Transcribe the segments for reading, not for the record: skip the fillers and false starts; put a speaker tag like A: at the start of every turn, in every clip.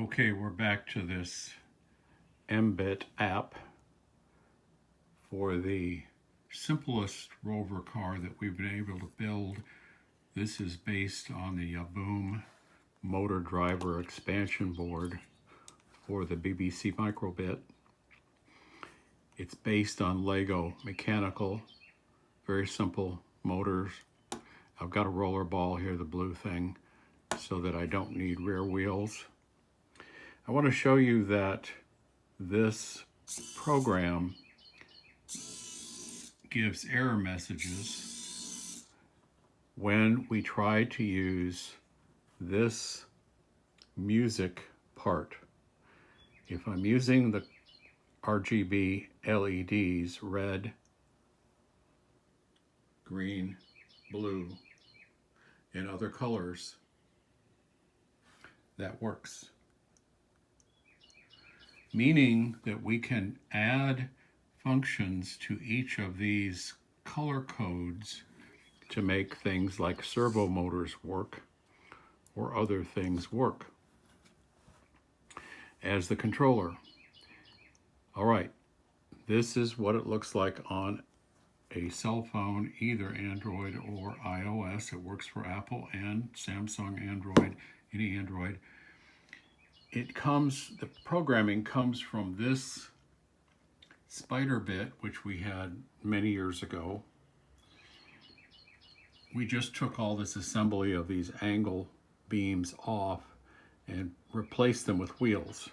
A: Okay, we're back to this Mbit app for the simplest Rover car that we've been able to build. This is based on the Boom motor driver expansion board for the BBC Microbit. It's based on Lego mechanical, very simple motors. I've got a roller ball here, the blue thing, so that I don't need rear wheels. I want to show you that this program gives error messages when we try to use this music part. If I'm using the RGB LEDs, red, green, blue, and other colors, that works. Meaning that we can add functions to each of these color codes to make things like servo motors work or other things work as the controller. All right, this is what it looks like on a cell phone, either Android or iOS. It works for Apple and Samsung Android, any Android. The programming comes from this spider bit, which we had many years ago. We just took all this assembly of these angle beams off and replaced them with wheels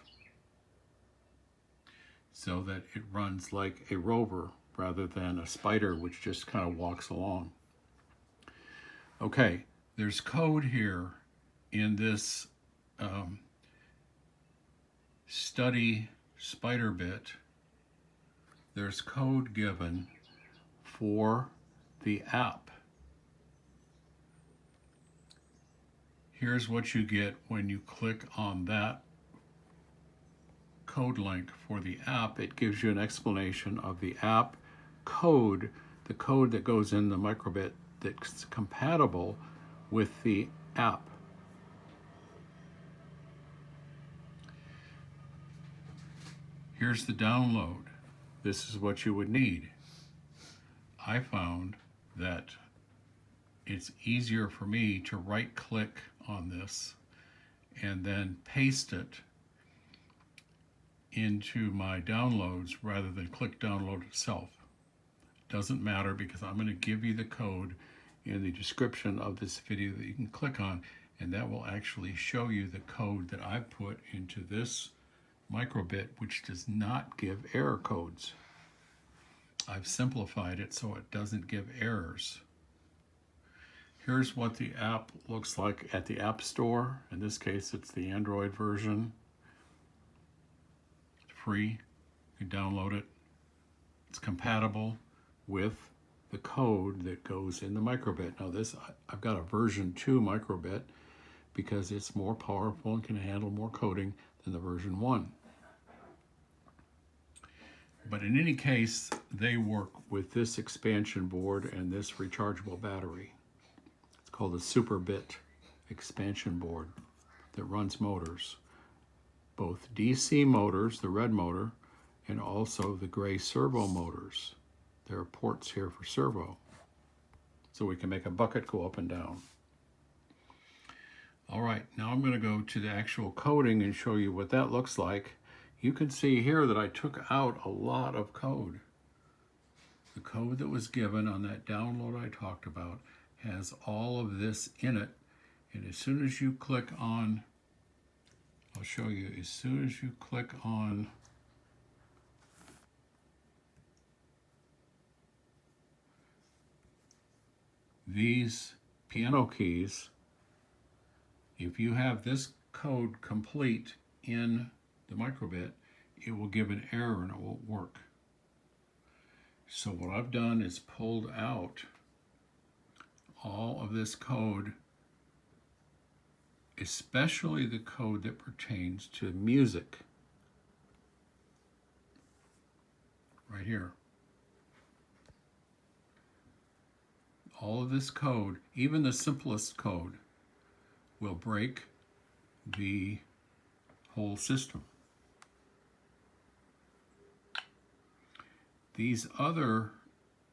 A: so that it runs like a Rover rather than a spider, which just kind of walks along. Okay, there's code here in this study spider bit. There's code given for the app. Here's what you get when you click on that code link for the app. It gives you an explanation of the app code, the code that goes in the microbit that's compatible with the app. Here's the download. This is what you would need. I found that it's easier for me to right-click on this and then paste it into my downloads rather than click download itself. Doesn't matter because I'm going to give you the code in the description of this video that you can click on, and that will actually show you the code that I put into this microbit, which does not give error codes. I've simplified it so it doesn't give errors. Here's what the app looks like at the App Store. In this case, it's the Android version. It's free. You can download it. It's compatible with the code that goes in the microbit. Now I've got a version 2 microbit because it's more powerful and can handle more coding than the version 1. But in any case, they work with this expansion board and this rechargeable battery. It's called the SuperBit expansion board that runs motors, both DC motors, the red motor, and also the gray servo motors. There are ports here for servo, so we can make a bucket go up and down. All right, now I'm going to go to the actual coding and show you what that looks like. You can see here that I took out a lot of code. The code that was given on that download I talked about has all of this in it. And as soon as you click on, I'll show you, as soon as you click on these piano keys, if you have this code complete in the microbit, it will give an error and it won't work. So what I've done is pulled out all of this code, especially the code that pertains to music. Right here. All of this code, even the simplest code, will break the whole system. These other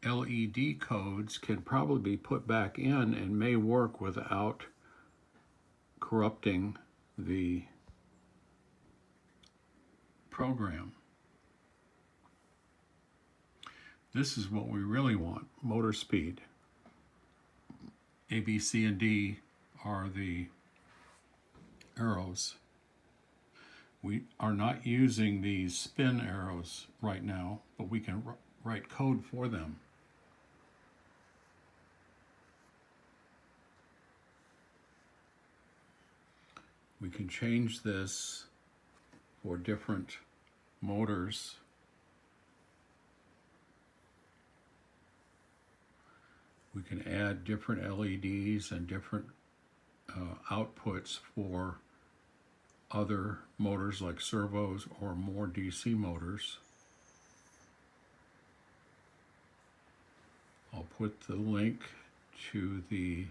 A: LED codes can probably be put back in and may work without corrupting the program. This is what we really want, motor speed. A, B, C, and D are the arrows. We are not using these spin arrows right now, but we can write code for them. We can change this for different motors. We can add different LEDs and different outputs for other motors like servos or more DC motors. I'll put the link to the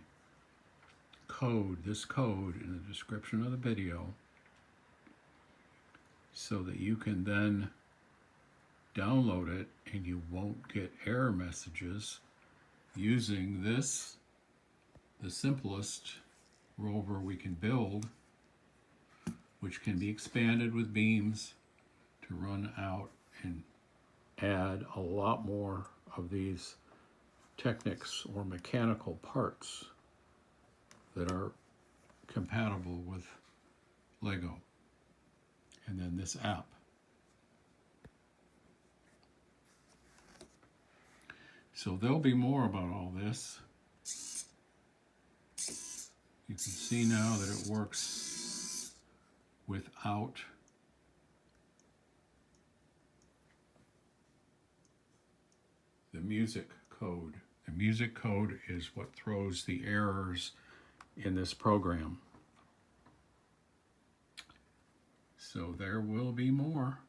A: code, this code, in the description of the video so that you can then download it and you won't get error messages using this, the simplest rover we can build, which can be expanded with beams to run out and add a lot more of these Technics or mechanical parts that are compatible with Lego. And then this app. So there'll be more about all this. You can see now that it works without the music code. The music code is what throws the errors in this program. So there will be more.